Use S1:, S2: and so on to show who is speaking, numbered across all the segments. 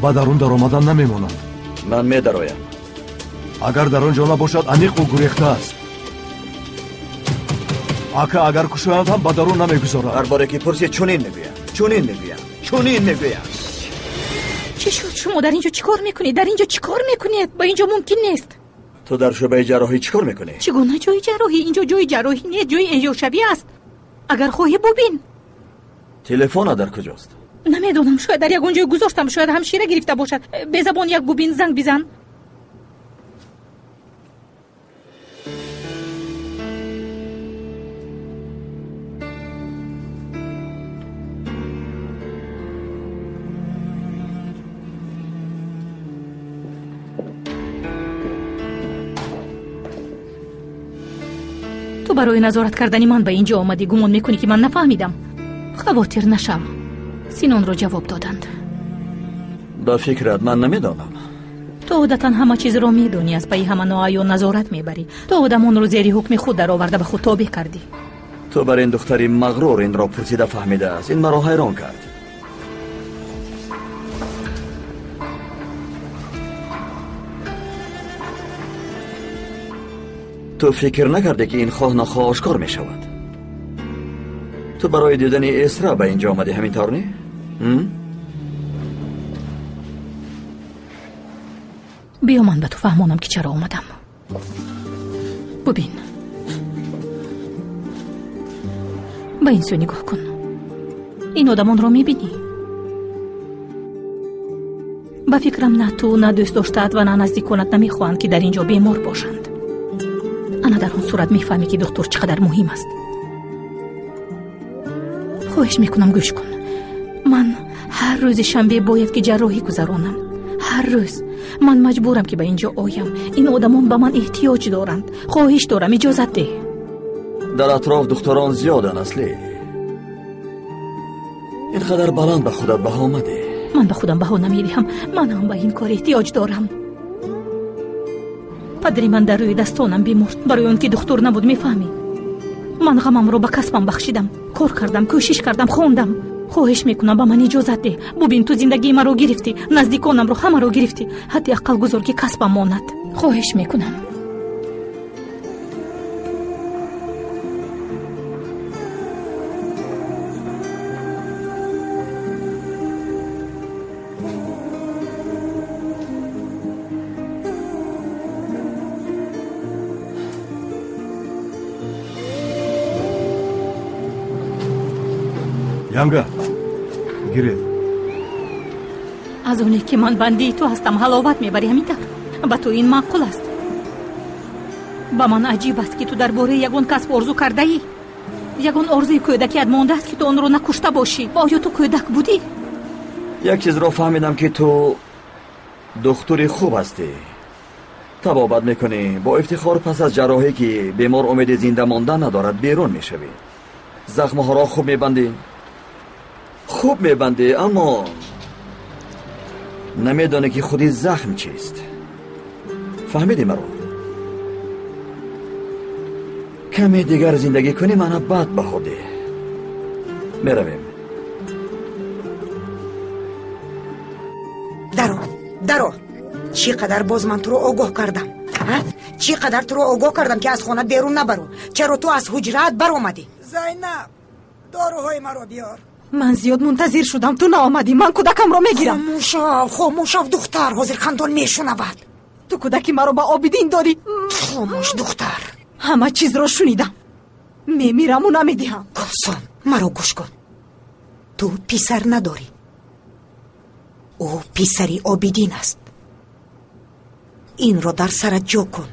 S1: ба дар он даромадан намемонанд.
S2: ман медароям.
S1: агар дар он ҷо набошад аниқу гурехта аст. ака агар кушоянд ҳам ба дар он намегузорад.
S2: ҳар боре ки пурсед чунин мегӯям.
S3: چی شد شما در اینجا چیکار میکنید؟ در اینجا چیکار میکنید؟ با اینجا ممکن نیست.
S2: تو در شعبه جراحی چیکار میکنی؟
S3: چگونه جای جراحی؟ اینجا جای جراحی نیست، جای احیاشوی است. اگر خواهی ببین.
S2: تلفن در کجاست؟
S3: نمیدونم، شاید در یک اونجا گذاشتم، شاید همشیره گرفته باشد. به زبان یک ببین، زنگ بزن. تو برای نظارت کردن من به اینجا آمدی، گمان میکنی که من نفهمیدم. خواطر نشو. سینان رو جواب دادند.
S2: با فکرت من نمیدانم.
S3: تو عادتا همه چیز رو میدونی، از پای همه نوعیان نظارت میبری. تو آدمان رو زیر حکم خود در آورده به خود تابع کردی.
S2: تو برای این دختری مغرور این را پرسیده فهمیده است. این مرا حیران کرد. تو فکر نکرده که این خواه نخواه آشکار می شود؟ تو برای دیدن اسرا به اینجا آمدی همینطور نی؟
S3: بیا من به تو فهمانم که چرا آمدم. ببین، به این سو نگاه کن. این آدمان را میبینی؟ به فکرم نه تو نه دوست داشتت و نه نزدیکانت نمیخواهند که در اینجا بیمار باشند. انا در اون صورت میفهمی که دکتر چقدر مهم است. خواهش میکنم گوش کن. من هر روز شنبه باید که جراحی گذرانم. هر روز من مجبورم که به اینجا آیم. این آدمان به من احتیاج دارند. خواهش دارم اجازت ده.
S2: در اطراف دختران زیادن اصلی. اینقدر بلند به خودت بها آمده.
S3: من به خودم بها نمیدهم. من هم به این کار احتیاج دارم. پدری من در روی دستانم بیمرد. برای اون که دکتر نبود، میفهمی؟ من غمم رو به کسبم بخشیدم. کار کردم، کوشش کردم، خوندم. خواهش میکنم به من اجازت ده. ببین تو زندگی من رو گرفتی، نزدیکانم رو همه رو گرفتی. حتی اقل گذار که کسبم ماند. خواهش میکنم.
S1: янга гиред.
S3: از اونی که من بندی تو هستم حلاوت میبری همینطور. با تو این معقول است. با من عجیب است که تو درباره یگان کسب آرزو کرده ای. یگان آرزوی کودکیت مانده است که تو آن رو نکشته باشی. آیا تو کودک بودی؟
S2: یک چیز رو فهمیدم که تو دکتری خوب هستی. طبابت میکنی. با افتخار پس از جراحی که بیمار امید زنده ماندن ندارد بیرون میشوی. زخمها را خوب میبندی اما نمیدونه که خودی زخم چیست. فهمیدی مرا؟ کمی دیگر زندگی کنی منو بد بهاده. میرویم.
S4: درو چقدر باز من تو رو آگاه کردم. چقدر تو رو آگاه کردم که از خانه بیرون نبرو. چرا تو از حجرت بر اومدی؟
S5: زینب داروهای مرا بیار.
S3: من زیاد منتظر شدم تو نآمدی. من کودکم رو میگیرم.
S4: خاموش دختر، حاضر خندان میشنود.
S3: تو کودکی مرا با آبیدین داری.
S4: خاموش دختر.
S3: همه چیز رو شنیدم. میمیرم و نمیدیم.
S4: کلسون مرا گوش کن. تو پسر نداری. او پسری آبیدین است. این رو در سرت جا کن.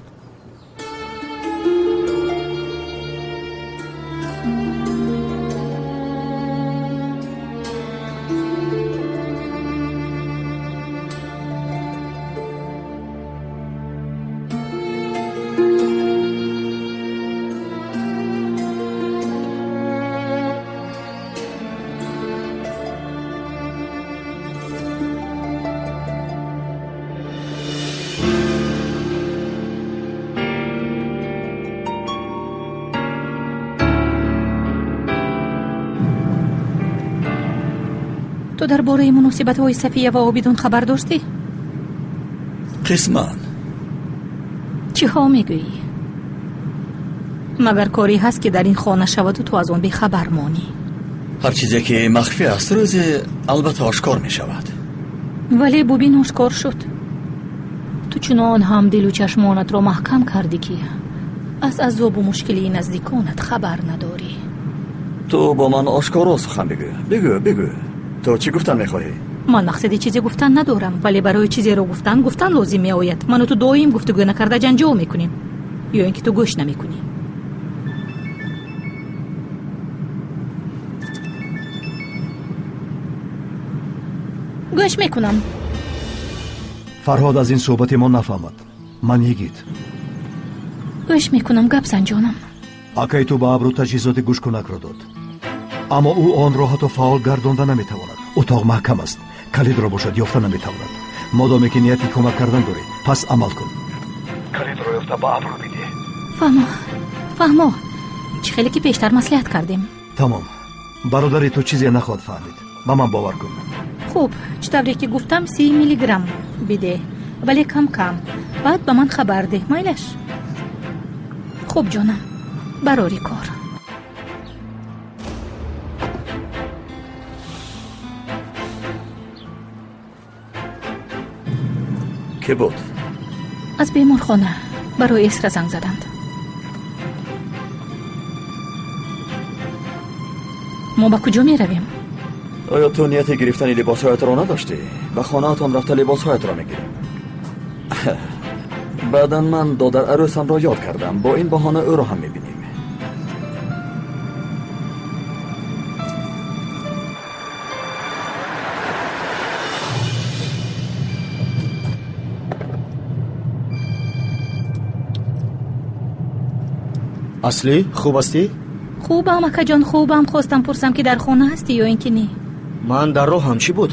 S3: дар бораи муносибатҳои Сафия ва Обидон хабар доштӣ?
S2: қисман.
S3: чиҳо мегӯӣ? магар корӣ ҳаст ки дар ин хона шаваду ту аз он бехабар монӣ?
S2: ҳар чизе ки махфӣ аст рӯзе албатта ошкор мешавад.
S3: вале бубин ошкор шуд. ту чунон ҳам дилу чашмонатро маҳкам кардӣ ки аз азобу мушкилии наздиконат хабар надорӣ.
S2: ту бо ман ошкоро сухан бигӯ. то чӣ гуфтан мехоҳӣ?
S3: ман мақсади чизе гуфтан надорам, вале барои чизеро гуфтан лозим меояд. ману ту доим гуфтугӯ накарда ҷанҷол мекунем, ё ин ки ту гӯш намекунӣ. гӯш мекунам.
S1: фарҳод аз ин суҳбати мо нафаҳмад. ман йигит.
S3: гӯш мекунам, гап санҷонам.
S1: акай ту ба абру таҷҳизоти гӯшкунакро дод, аммо ӯ онро ҳатто фаъол гардонда наметавонад. утоқ маҳкам аст, калидро бошад ёфта наметавонад. модоме ки нияти кӯмак кардан дорӣ, пас амал кун. калидро ёфта ба абру бидӣ.
S3: фаҳмо чӣ хеле ки пештар маслиҳат кардем.
S1: тамом. бародари ту чизе нахоҳад фаҳмид. ба ман бовар кун. хуб,
S3: чӣ тавре ки гуфтам 30 миллиграмм биде, вале кам баъд ба ман хабар деҳ, майлаш? хуб ҷонам, барори кор.
S2: ки буд?
S3: аз беморхона барои эсра занг заданд. мо ба куҷо меравем?
S2: оё ту нияти гирифтани либосҳоятро надоштӣ? ба хонаатон рафта либосҳоятро мегирем. баъдан ман додар арӯсамро ёд кардам. бо ин баҳона ӯро ҳам мебинем.
S6: аслӣ хуб ҳастӣ?
S3: хубам акаҷон, хубам. хостам пурсам ки дар хона ҳастӣ ё ин ки не?
S6: ман дар роҳам. чӣ буд?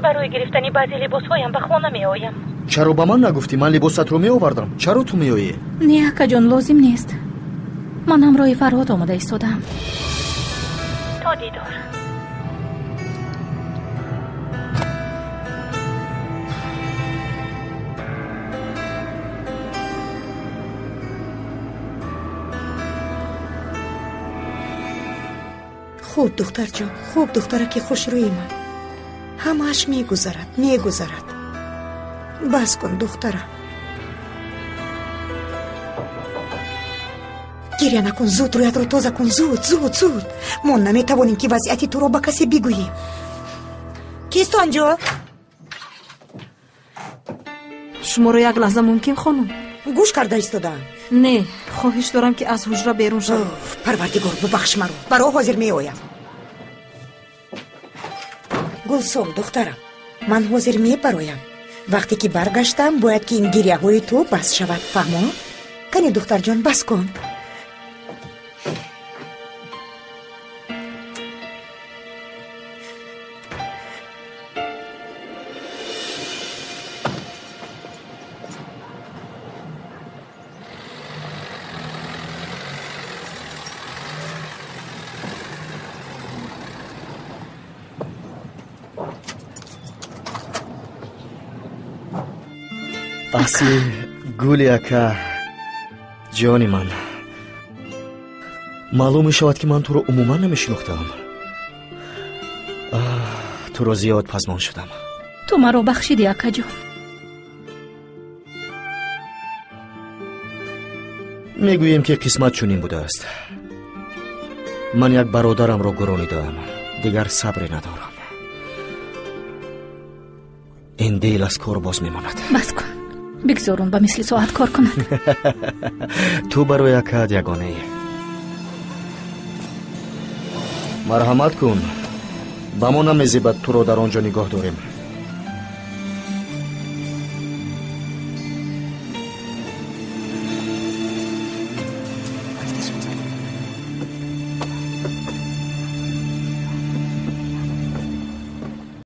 S3: барои гирифтани баъзе либосҳоям ба хона меоям.
S6: чаро ба ман нагуфтӣ? ман либосатро меовардам. чаро ту меоӣ?
S3: не акаҷон, лозим нест. ман ҳамроҳи Фарҳод омада истодам. то дидор.
S4: хуб духтарҷон, хуб духтараки хушрӯи ман. ҳамааш мегузарад. бас кун духтарам. гирья накун, зуд рӯятро тоза кун, зуд. мо наметавонем ки вазъияти туро ба касе бигӯем. кист онҷо?
S7: шуморо як лаҳза мумкин хонум?
S4: гӯш карда истодаам.
S7: не, хоҳиш дорам ки аз ҳуҷра берун шавам.
S4: парвардигор бубахш маро, барои ҳозир меоям. гулсом духтарам, ман ҳозир мебароям. вақте ки баргаштам бояд ки ин гирьяҳои ту бас шавад, фаҳмо? кани духтарҷон бас кун.
S6: асли гули ака, ҷони ман, маълум мешавад ки ман туро умуман намешинохтам. туро зиёд пазмон шудам.
S3: ту маро бахшидӣ акаҷон.
S6: мегӯем ки қисмат чунин будааст. ман як бародарамро гӯронидаам, дигар сабре надорам. ин дил аз кор боз мемонад.
S3: бас кун, бигзорун ба мисли соат кор кунад.
S6: ту барои акаат ягонаӣ. марҳамат кун, ба мо намезебад туро дар он ҷо нигоҳ дорем.